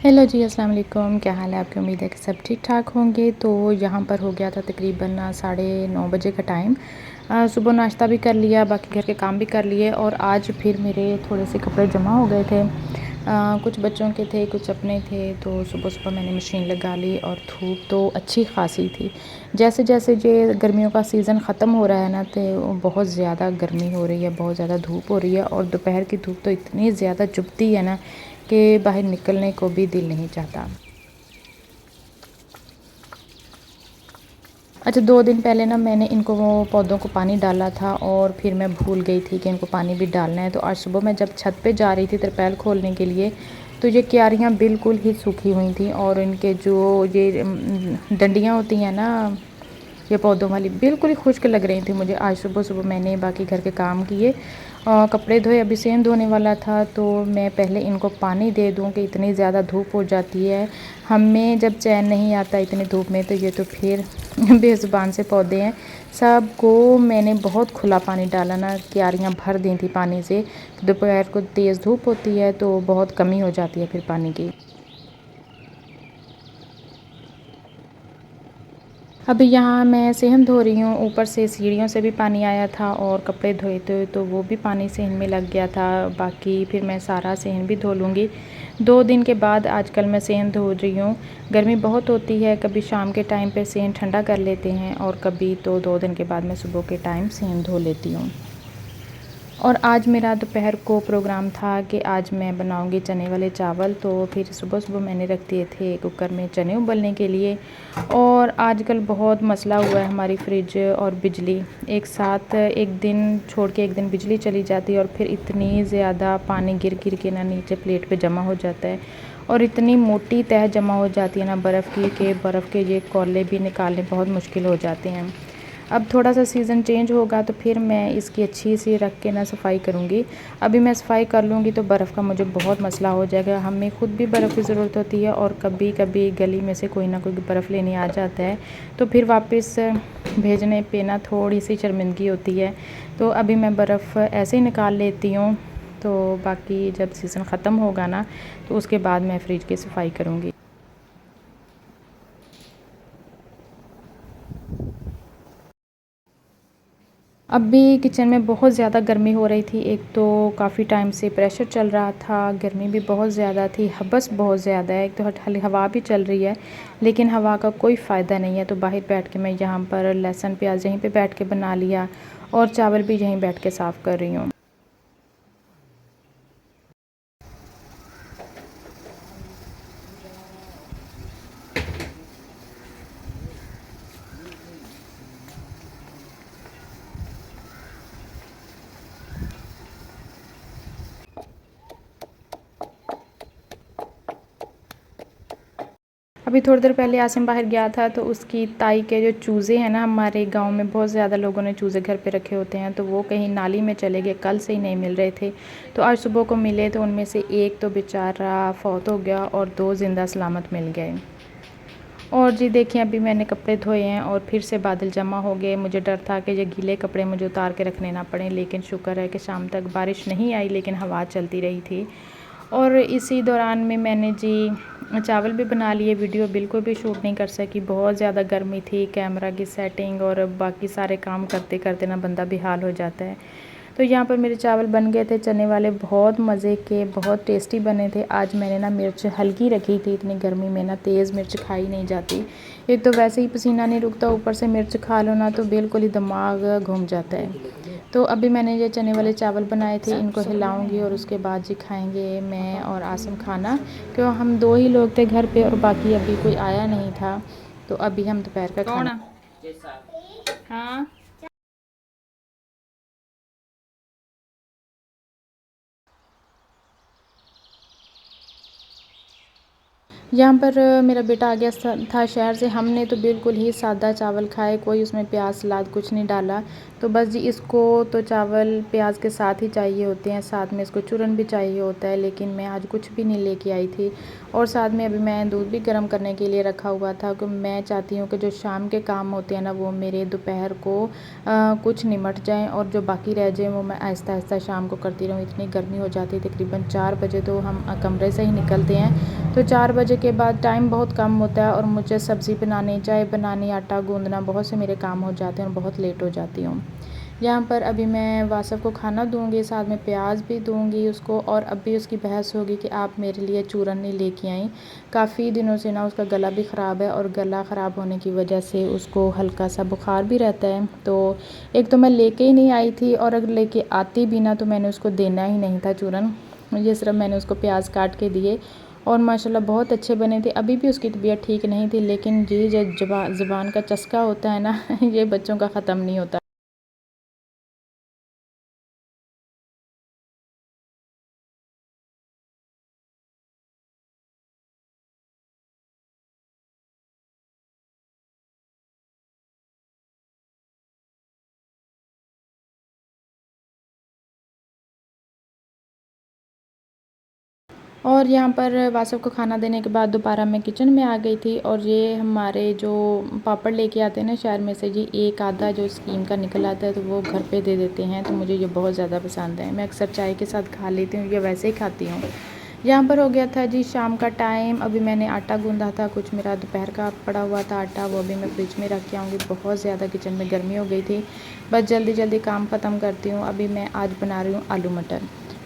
Hello जी, अस्सलाम वालेकुम। क्या हाल है आपकी? उम्मीद है कि सब ठीक-ठाक होंगे। तो यहाँ पर हो गया था तकरीबन साढ़े 9 बजे का टाइम। सुबह नाश्ता भी कर लिया, बाकी घर के काम भी कर लिए और आज फिर मेरे थोड़े से कपड़े जमा हो गए थे। कुछ बच्चों के थे, कुछ अपने थे, तो सुबह-सुबह मैंने मशीन लगा ली और धूप तो अच्छी ख़ासी थी। जैसे-जैसे ये गर्मियों का सीज़न ख़त्म हो रहा है ना, तो बहुत ज़्यादा गर्मी हो रही है, बहुत ज़्यादा धूप हो रही है और दोपहर की धूप तो इतनी ज़्यादा चुभती है ना कि बाहर निकलने को भी दिल नहीं चाहता। अच्छा, 2 दिन पहले ना मैंने इनको वो पौधों को पानी डाला था और फिर मैं भूल गई थी कि इनको पानी भी डालना है। तो आज सुबह मैं जब छत पे जा रही थी तिरपाल खोलने के लिए, तो ये क्यारियाँ बिल्कुल ही सूखी हुई थी और इनके जो ये डंडियाँ होती हैं ना, ये पौधों वाली बिल्कुल ही खुश्क लग रही थी मुझे। आज सुबह-सुबह मैंने बाकी घर के काम किए, कपड़े धोए, अभी सेंध होने वाला था तो मैं पहले इनको पानी दे दूँ कि इतनी ज़्यादा धूप हो जाती है। हमें जब चैन नहीं आता इतनी धूप में, तो ये तो फिर बेज़ुबान से पौधे हैं। सबको मैंने बहुत खुला पानी डाला ना, क्यारियाँ भर दी थी पानी से। दोपहर को तेज़ धूप होती है तो बहुत कमी हो जाती है फिर पानी की। अभी यहाँ मैं सेहन धो रही हूँ, ऊपर से सीढ़ियों से भी पानी आया था और कपड़े धोए थे तो वो भी पानी सेहन में लग गया था। बाकी फिर मैं सारा सेहन भी धो लूँगी। 2 दिन के बाद आजकल मैं सेहन धो रही हूँ। गर्मी बहुत होती है, कभी शाम के टाइम पे सेहन ठंडा कर लेते हैं और कभी तो 2 दिन के बाद मैं सुबह के टाइम सेहन धो लेती हूँ। और आज मेरा दोपहर को प्रोग्राम था कि आज मैं बनाऊंगी चने वाले चावल, तो फिर सुबह-सुबह मैंने रख दिए थे कुकर में चने उबलने के लिए। और आजकल बहुत मसला हुआ है हमारी फ्रिज और बिजली, एक साथ एक दिन छोड़ के एक दिन बिजली चली जाती है और फिर इतनी ज़्यादा पानी गिर-गिर के ना नीचे प्लेट पे जमा हो जाता है और इतनी मोटी तह जमा हो जाती है ना बर्फ़ की, कि बर्फ़ के ये गोले भी निकालने बहुत मुश्किल हो जाते हैं। अब थोड़ा-सा सीज़न चेंज होगा तो फिर मैं इसकी अच्छी सी रख के ना सफाई करूँगी। अभी मैं सफाई कर लूँगी तो बर्फ़ का मुझे बहुत मसला हो जाएगा। हमें खुद भी बर्फ़ की ज़रूरत होती है और कभी-कभी गली में से कोई ना कोई बर्फ़ लेने आ जाता है, तो फिर वापस भेजने पे ना थोड़ी-सी शर्मिंदगी होती है। तो अभी मैं बर्फ़ ऐसे ही निकाल लेती हूँ, तो बाकी जब सीज़न ख़त्म होगा ना, तो उसके बाद मैं फ्रिज की सफाई करूँगी। अभी किचन में बहुत ज़्यादा गर्मी हो रही थी। एक तो काफ़ी टाइम से प्रेशर चल रहा था, गर्मी भी बहुत ज़्यादा थी, हबस बहुत ज़्यादा है। एक तो हट हवा भी चल रही है, लेकिन हवा का कोई फ़ायदा नहीं है। तो बाहर बैठ के मैं यहाँ पर लहसुन प्याज़ यहीं पे बैठ के बना लिया और चावल भी यहीं बैठ के साफ़ कर रही हूँ। अभी थोड़ी देर पहले आसिम बाहर गया था तो उसकी ताई के जो चूज़े हैं ना, हमारे गांव में बहुत ज़्यादा लोगों ने चूज़े घर पे रखे होते हैं, तो वो कहीं नाली में चले गए, कल से ही नहीं मिल रहे थे। तो आज सुबह को मिले तो उनमें से एक तो बेचारा फौत हो गया और 2 ज़िंदा सलामत मिल गए। और जी देखिए, अभी मैंने कपड़े धोए हैं और फिर से बादल जमा हो गए। मुझे डर था कि ये गीले कपड़े मुझे उतार के रखने ना पड़े, लेकिन शुक्र है कि शाम तक बारिश नहीं आई, लेकिन हवा चलती रही थी। और इसी दौरान में मैंने जी चावल भी बना लिए, वीडियो बिल्कुल भी शूट नहीं कर सकी, बहुत ज़्यादा गर्मी थी। कैमरा की सेटिंग और बाकी सारे काम करते करते ना बंदा बेहाल हो जाता है। तो यहाँ पर मेरे चावल बन गए थे चने वाले, बहुत मज़े के, बहुत टेस्टी बने थे। आज मैंने ना मिर्च हल्की रखी थी, इतनी गर्मी में ना तेज़ मिर्च खाई नहीं जाती। एक तो वैसे ही पसीना नहीं रुकता, ऊपर से मिर्च खा लो ना तो बिल्कुल ही दिमाग घूम जाता है। तो अभी मैंने ये चने वाले चावल बनाए थे, इनको हिलाऊंगी और उसके बाद जी खाएंगे मैं और आसिम खाना, क्यों हम 2 ही लोग थे घर पे और बाकी अभी कोई आया नहीं था। तो अभी हम दोपहर का खाना। हाँ, यहाँ पर मेरा बेटा आ गया था शहर से। हमने तो बिल्कुल ही सादा चावल खाए, कोई उसमें प्याज सलाद कुछ नहीं डाला। तो बस जी इसको तो चावल प्याज के साथ ही चाहिए होते हैं, साथ में इसको चूरन भी चाहिए होता है, लेकिन मैं आज कुछ भी नहीं लेके आई थी। और साथ में अभी मैं दूध भी गर्म करने के लिए रखा हुआ था, क्योंकि मैं चाहती हूँ कि जो शाम के काम होते हैं ना वो मेरे दोपहर को कुछ निमट जाएँ और जो बाकी रह जाए वो मैं आहिस्ता आहिस्ता शाम को करती रहूँ। इतनी गर्मी हो जाती है, तकरीबन 4 बजे तो हम कमरे से ही निकलते हैं, तो 4 बजे के बाद टाइम बहुत कम होता है और मुझे सब्ज़ी बनानी, चाय बनानी, आटा गूँदना, बहुत से मेरे काम हो जाते हैं और बहुत लेट हो जाती हूँ। यहाँ पर अभी मैं वासफ़ को खाना दूँगी, साथ में प्याज भी दूँगी उसको। और अभी उसकी बहस होगी कि आप मेरे लिए चूरन नहीं लेके आई। काफ़ी दिनों से ना उसका गला भी ख़राब है और गला ख़राब होने की वजह से उसको हल्का सा बुखार भी रहता है। तो एक तो मैं लेके ही नहीं आई थी, और अगर लेके आती भी ना तो मैंने उसको देना ही नहीं था चूरन। ये सिर्फ मैंने उसको प्याज काट के दिए और माशाल्लाह बहुत अच्छे बने थे। अभी भी उसकी तबीयत ठीक नहीं थी, लेकिन ये जो ज़ुबान का चस्का होता है ना ये बच्चों का ख़त्म नहीं होता। और यहाँ पर वासफ़ को खाना देने के बाद दोबारा मैं किचन में आ गई थी, और ये हमारे जो पापड़ लेके आते हैं ना शहर में से जी, एक आधा जो स्कीम का निकल आता है तो वो घर पे दे देते हैं, तो मुझे ये बहुत ज़्यादा पसंद है। मैं अक्सर चाय के साथ खा लेती हूँ या वैसे ही खाती हूँ। यहाँ पर हो गया था जी शाम का टाइम। अभी मैंने आटा गूँधा था, कुछ मेरा दोपहर का पड़ा हुआ था आटा, वो अभी मैं फ्रिज में रख के आऊँगी। बहुत ज़्यादा किचन में गर्मी हो गई थी, बस जल्दी जल्दी काम ख़त्म करती हूँ। अभी मैं आज बना रही हूँ आलू मटर।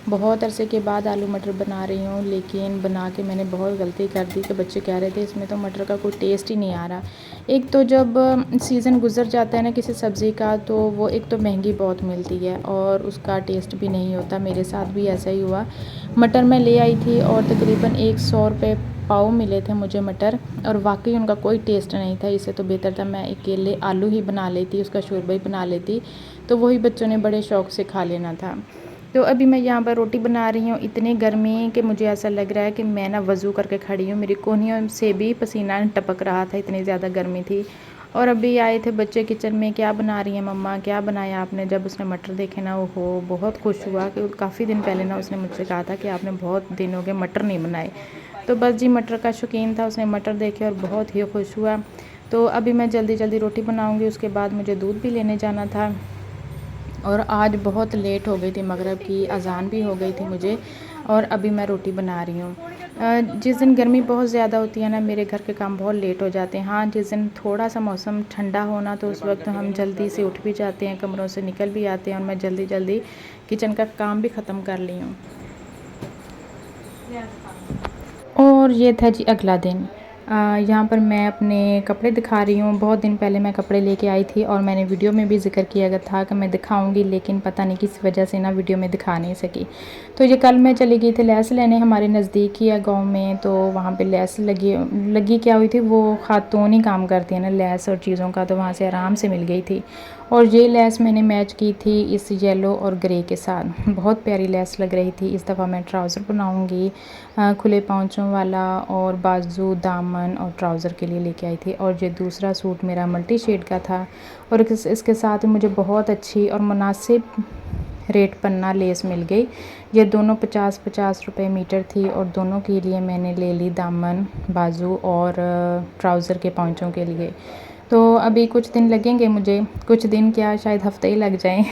बहुत अरसे के बाद आलू मटर बना रही हूँ, लेकिन बना के मैंने बहुत गलती कर दी कि बच्चे कह रहे थे इसमें तो मटर का कोई टेस्ट ही नहीं आ रहा। एक तो जब सीज़न गुज़र जाता है ना किसी सब्ज़ी का, तो वो एक तो महंगी बहुत मिलती है और उसका टेस्ट भी नहीं होता। मेरे साथ भी ऐसा ही हुआ। मटर मैं ले आई थी और तकरीबन 100 रुपये पाव मिले थे मुझे मटर, और वाकई उनका कोई टेस्ट नहीं था। इससे तो बेहतर था मैं अकेले आलू ही बना लेती, उसका शोरबा ही बना लेती, तो वही बच्चों ने बड़े शौक़ से खा लेना था। तो अभी मैं यहाँ पर रोटी बना रही हूँ। इतनी गर्मी कि मुझे ऐसा लग रहा है कि मैं ना वज़ू करके खड़ी हूँ, मेरी कोहनियों से भी पसीना टपक रहा था, इतनी ज़्यादा गर्मी थी। और अभी आए थे बच्चे किचन में, क्या बना रही हैं मम्मा, क्या बनाया आपने? जब उसने मटर देखे ना, वो बहुत खुश हुआ कि काफ़ी दिन पहले ना उसने मुझसे कहा था कि आपने बहुत दिन हो गए मटर नहीं बनाए। तो बस जी मटर का शौकीन था, उसने मटर देखे और बहुत ही खुश हुआ। तो अभी मैं जल्दी जल्दी रोटी बनाऊँगी, उसके बाद मुझे दूध भी लेने जाना था। और आज बहुत लेट हो गई थी, मगरिब की अज़ान भी हो गई थी मुझे, और अभी मैं रोटी बना रही हूँ। जिस दिन गर्मी बहुत ज़्यादा होती है ना, मेरे घर के काम बहुत लेट हो जाते हैं। हाँ, जिस दिन थोड़ा सा मौसम ठंडा होना तो उस वक्त हम जल्दी से उठ भी जाते हैं, कमरों से निकल भी आते हैं, और मैं जल्दी जल्दी किचन का काम भी ख़त्म कर ली हूँ। और ये था जी अगला दिन। यहाँ पर मैं अपने कपड़े दिखा रही हूँ। बहुत दिन पहले मैं कपड़े लेके आई थी और मैंने वीडियो में भी ज़िक्र किया गया था कि मैं दिखाऊंगी, लेकिन पता नहीं किस वजह से ना वीडियो में दिखा नहीं सकी। तो ये कल मैं चली गई थी लेस लेने, हमारे नज़दीक ही है गाँव में, तो वहाँ पे लेस लगी क्या हुई थी, वो खातून ही काम करती है ना लेस और चीज़ों का, तो वहाँ से आराम से मिल गई थी। और ये लेस मैंने मैच की थी इस येलो और ग्रे के साथ, बहुत प्यारी लेस लग रही थी। इस दफ़ा मैं ट्राउज़र बनाऊँगी खुले पाँचों वाला, और बाजू, दामन और ट्राउज़र के लिए लेके आई थी। और ये दूसरा सूट मेरा मल्टी शेड का था, और इसके साथ मुझे बहुत अच्छी और मुनासिब रेट पन्ना लेस मिल गई। ये दोनों 50-50 रुपए मीटर थी, और दोनों के लिए मैंने ले ली दामन, बाजू और ट्राउज़र के पाँचों के लिए। तो अभी कुछ दिन लगेंगे मुझे, कुछ दिन क्या शायद हफ़्ते ही लग जाएँ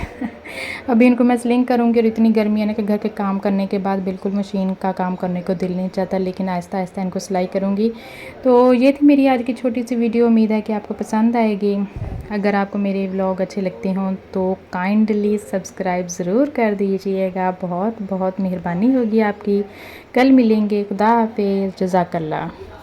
अभी इनको मैं स्लिंग करूँगी, और इतनी गर्मी है ना कि घर के काम करने के बाद बिल्कुल मशीन का काम करने को दिल नहीं चाहता, लेकिन आहिस्ता आहिस्ता इनको सिलाई करूँगी। तो ये थी मेरी आज की छोटी सी वीडियो, उम्मीद है कि आपको पसंद आएगी। अगर आपको मेरे व्लॉग अच्छे लगते हों तो काइंडली सब्सक्राइब ज़रूर कर दीजिएगा, बहुत बहुत मेहरबानी होगी आपकी। कल मिलेंगे, खुदा हाफिज़, जज़ाकल्लाह।